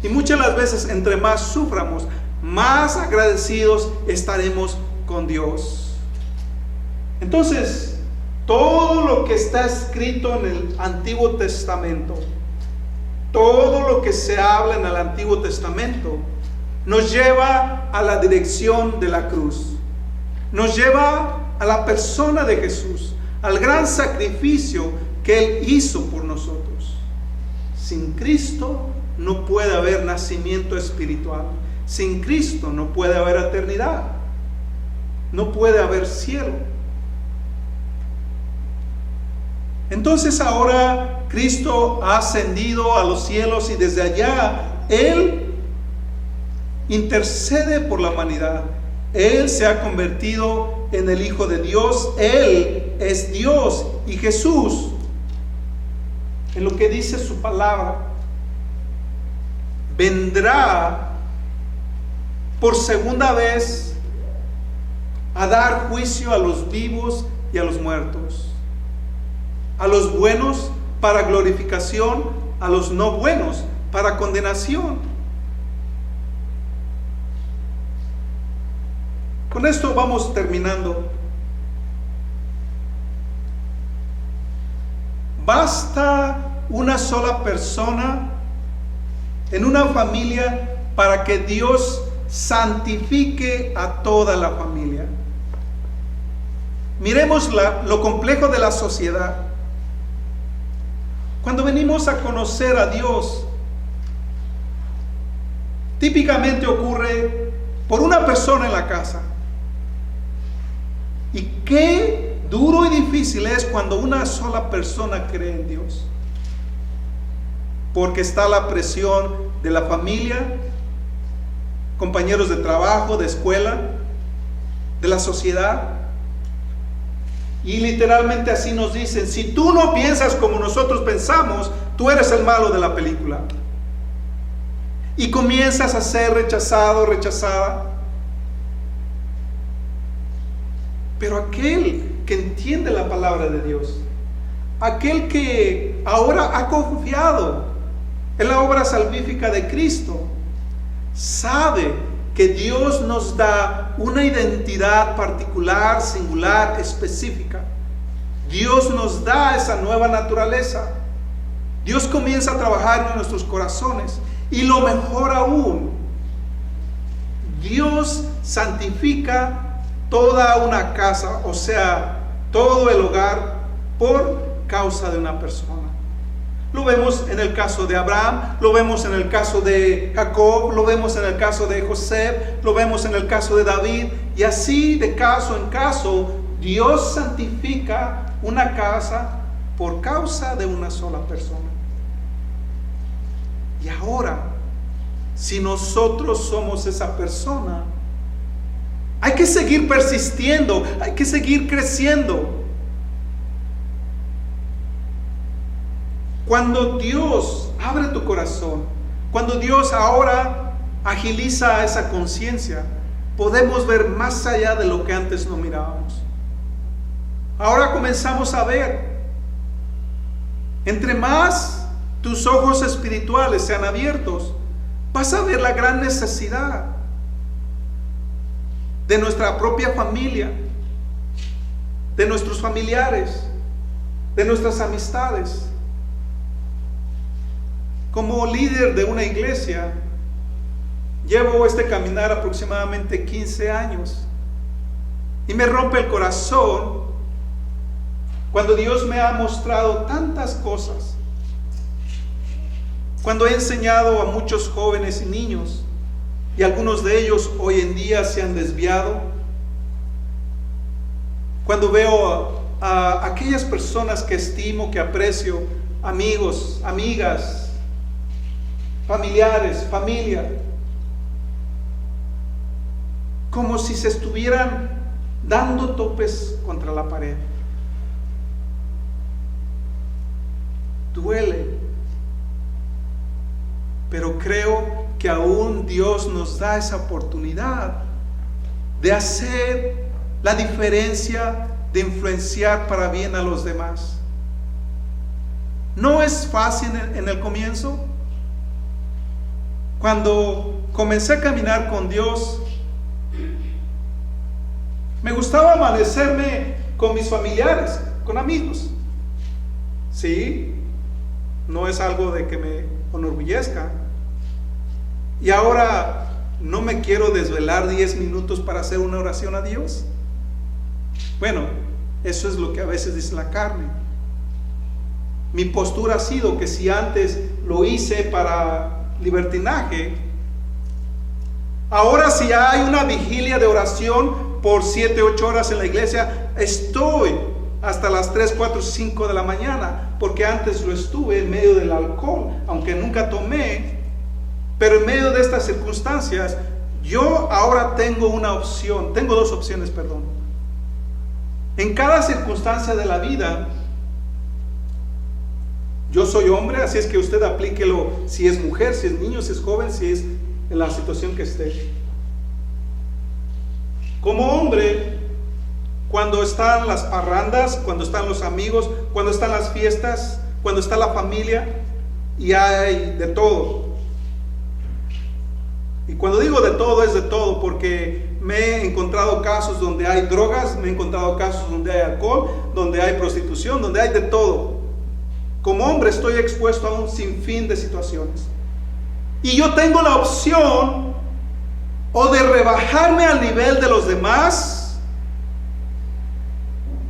Y muchas las veces, entre más suframos, más agradecidos estaremos con Dios. Entonces, todo lo que está escrito en el Antiguo Testamento, todo lo que se habla en el Antiguo Testamento, nos lleva a la dirección de la cruz. Nos lleva a la persona de Jesús, al gran sacrificio que Él hizo por nosotros. Sin Cristo no puede haber nacimiento espiritual. Sin Cristo no puede haber eternidad. No puede haber cielo. Entonces ahora Cristo ha ascendido a los cielos y desde allá Él intercede por la humanidad. Él se ha convertido en el Hijo de Dios. Él es Dios. Y Jesús, en lo que dice su palabra, vendrá por segunda vez a dar juicio a los vivos y a los muertos, a los buenos para glorificación, a los no buenos para condenación. Con esto vamos terminando. Basta una sola persona en una familia para que Dios santifique a toda la familia. Miremos lo complejo de la sociedad. Cuando venimos a conocer a Dios, típicamente ocurre por una persona en la casa. Y qué duro y difícil es cuando una sola persona cree en Dios. Porque está la presión de la familia, compañeros de trabajo, de escuela, de la sociedad. Y literalmente así nos dicen: si tú no piensas como nosotros pensamos, tú eres el malo de la película. Y comienzas a ser rechazado, rechazada. Pero aquel que entiende la palabra de Dios, aquel que ahora ha confiado en la obra salvífica de Cristo, sabe que Dios nos da una identidad particular, singular, específica. Dios nos da esa nueva naturaleza. Dios comienza a trabajar en nuestros corazones. Y lo mejor aún, Dios santifica toda una casa, o sea, todo el hogar, por causa de una persona. Lo vemos en el caso de Abraham, lo vemos en el caso de Jacob, lo vemos en el caso de José, lo vemos en el caso de David, y así de caso en caso, Dios santifica una casa por causa de una sola persona. Y ahora, si nosotros somos esa persona, hay que seguir persistiendo, hay que seguir creciendo. Cuando Dios abre tu corazón, cuando Dios ahora agiliza esa conciencia, podemos ver más allá de lo que antes no mirábamos. Ahora comenzamos a ver. Entre más tus ojos espirituales sean abiertos, vas a ver la gran necesidad de nuestra propia familia, de nuestros familiares, de nuestras amistades. Como líder de una iglesia, llevo este caminar aproximadamente 15 años y me rompe el corazón cuando Dios me ha mostrado tantas cosas. Cuando he enseñado a muchos jóvenes y niños, y algunos de ellos hoy en día se han desviado, cuando veo a aquellas personas que estimo, que aprecio, amigos, amigas, familiares, familia, como si se estuvieran dando topes contra la pared. Duele, pero creo que aún Dios nos da esa oportunidad de hacer la diferencia, de influenciar para bien a los demás. No es fácil en el comienzo. Cuando comencé a caminar con Dios, me gustaba amanecerme con mis familiares, con amigos. Sí, no es algo de que me enorgullezca. Y ahora no me quiero desvelar 10 minutos para hacer una oración a Dios. Bueno, eso es lo que a veces dice la carne. Mi postura ha sido que si antes lo hice para libertinaje, ahora si hay una vigilia de oración por 7, 8 horas en la iglesia, estoy hasta las 3, 4, 5 de la mañana, porque antes lo estuve en medio del alcohol, aunque nunca tomé. Pero en medio de estas circunstancias, yo ahora tengo una opción, tengo dos opciones, perdón. En cada circunstancia de la vida, yo soy hombre, así es que usted aplíquelo si es mujer, si es niño, si es joven, si es en la situación que esté. Como hombre, cuando están las parrandas, cuando están los amigos, cuando están las fiestas, cuando está la familia, y hay de todo. Y cuando digo de todo, es de todo, porque me he encontrado casos donde hay drogas, me he encontrado casos donde hay alcohol, donde hay prostitución, donde hay de todo. Como hombre estoy expuesto a un sinfín de situaciones. Y yo tengo la opción o de rebajarme al nivel de los demás,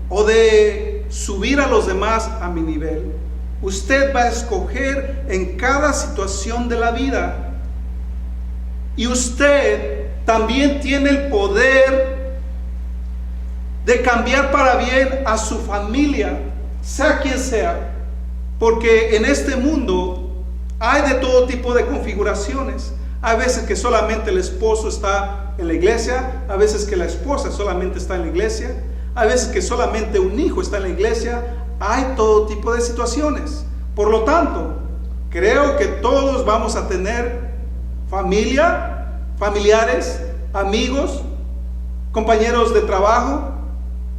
o de subir a los demás a mi nivel. Usted va a escoger en cada situación de la vida. Y usted también tiene el poder de cambiar para bien a su familia, sea quien sea. Porque en este mundo hay de todo tipo de configuraciones. Hay veces que solamente el esposo está en la iglesia, a veces que la esposa solamente está en la iglesia, a veces que solamente un hijo está en la iglesia. Hay todo tipo de situaciones. Por lo tanto, creo que todos vamos a tener familia, familiares, amigos, compañeros de trabajo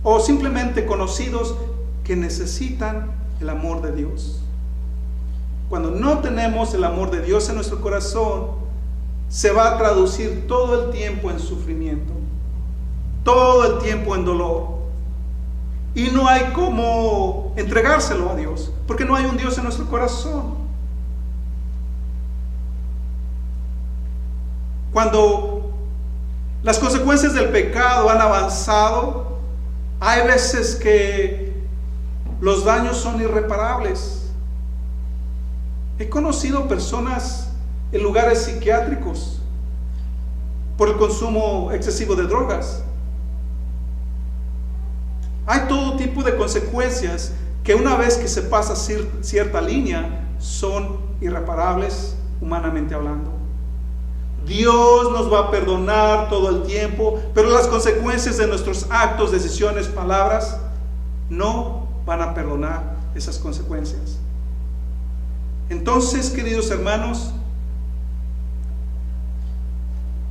o simplemente conocidos que necesitan el amor de Dios. Cuando no tenemos el amor de Dios en nuestro corazón, se va a traducir todo el tiempo en sufrimiento, todo el tiempo en dolor. Y no hay cómo entregárselo a Dios, porque no hay un Dios en nuestro corazón. Cuando las consecuencias del pecado han avanzado, hay veces que los daños son irreparables. He conocido personas en lugares psiquiátricos por el consumo excesivo de drogas. Hay todo tipo de consecuencias que una vez que se pasa cierta línea son irreparables humanamente hablando. Dios nos va a perdonar todo el tiempo, pero las consecuencias de nuestros actos, decisiones, palabras no van a perdonar esas consecuencias. Entonces, queridos hermanos,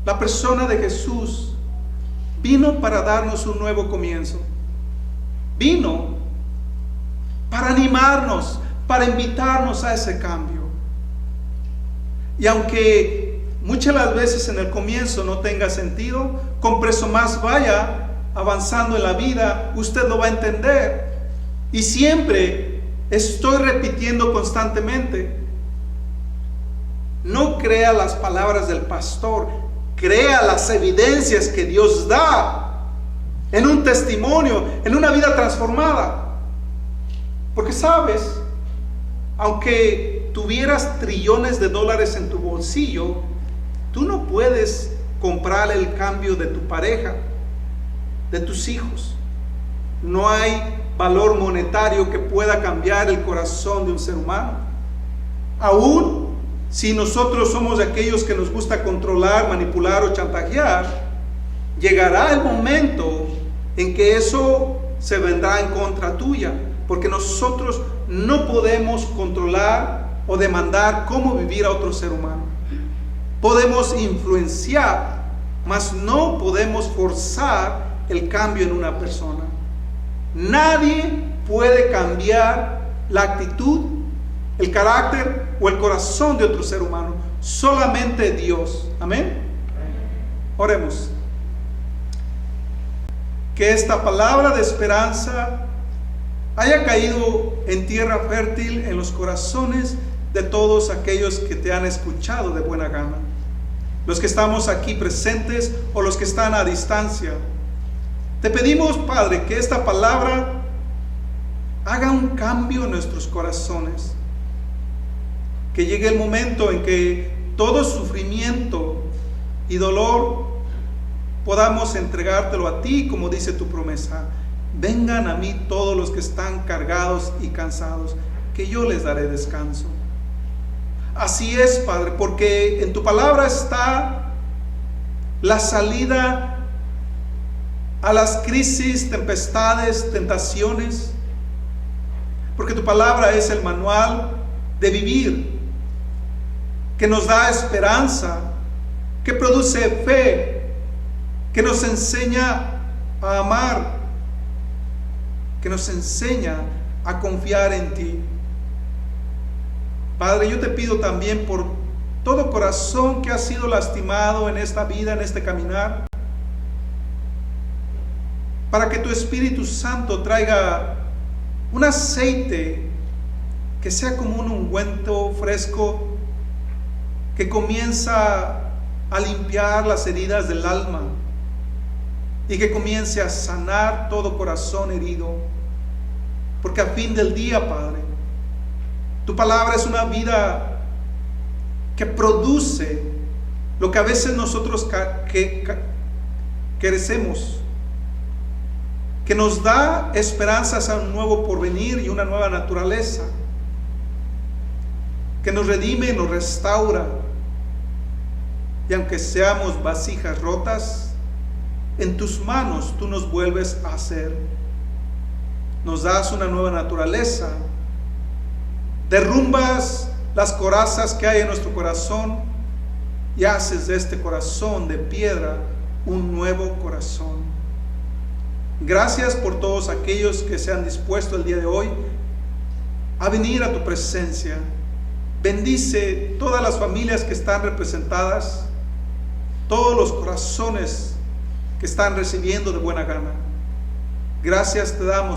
la persona de Jesús vino para darnos un nuevo comienzo. Vino para animarnos, para invitarnos a ese cambio. Y aunque muchas las veces en el comienzo no tenga sentido, conforme más vaya avanzando en la vida, usted lo va a entender. Y siempre estoy repitiendo constantemente: no crea las palabras del pastor, crea las evidencias que Dios da en un testimonio, en una vida transformada. Porque sabes, aunque tuvieras trillones de dólares en tu bolsillo, tú no puedes comprar el cambio de tu pareja, de tus hijos. No hay valor monetario que pueda cambiar el corazón de un ser humano. Aún si nosotros somos de aquellos que nos gusta controlar, manipular o chantajear, llegará el momento en que eso se vendrá en contra tuya, porque nosotros no podemos controlar o demandar cómo vivir a otro ser humano. Podemos influenciar, mas no podemos forzar el cambio en una persona. Nadie puede cambiar la actitud, el carácter o el corazón de otro ser humano. Solamente Dios. Amén. Oremos. Que esta palabra de esperanza haya caído en tierra fértil en los corazones de todos aquellos que te han escuchado de buena gana, los que estamos aquí presentes o los que están a distancia. Te pedimos, Padre, que esta palabra haga un cambio en nuestros corazones, que llegue el momento en que todo sufrimiento y dolor podamos entregártelo a ti, como dice tu promesa. Vengan a mí todos los que están cargados y cansados, que yo les daré descanso. Así es, Padre, porque en tu palabra está la salida a las crisis, tempestades, tentaciones, porque tu palabra es el manual de vivir, que nos da esperanza, que produce fe, que nos enseña a amar, que nos enseña a confiar en ti. Padre, yo te pido también por todo corazón que ha sido lastimado en esta vida, en este caminar, para que tu Espíritu Santo traiga un aceite que sea como un ungüento fresco que comienza a limpiar las heridas del alma y que comience a sanar todo corazón herido, porque al fin del día, Padre, tu palabra es una vida que produce lo que a veces nosotros carecemos, que nos da esperanzas a un nuevo porvenir y una nueva naturaleza, que nos redime, nos restaura, y aunque seamos vasijas rotas, en tus manos tú nos vuelves a hacer. Nos das una nueva naturaleza, derrumbas las corazas que hay en nuestro corazón y haces de este corazón de piedra un nuevo corazón. Gracias por todos aquellos que se han dispuesto el día de hoy a venir a tu presencia. Bendice todas las familias que están representadas, todos los corazones que están recibiendo de buena gana. Gracias te damos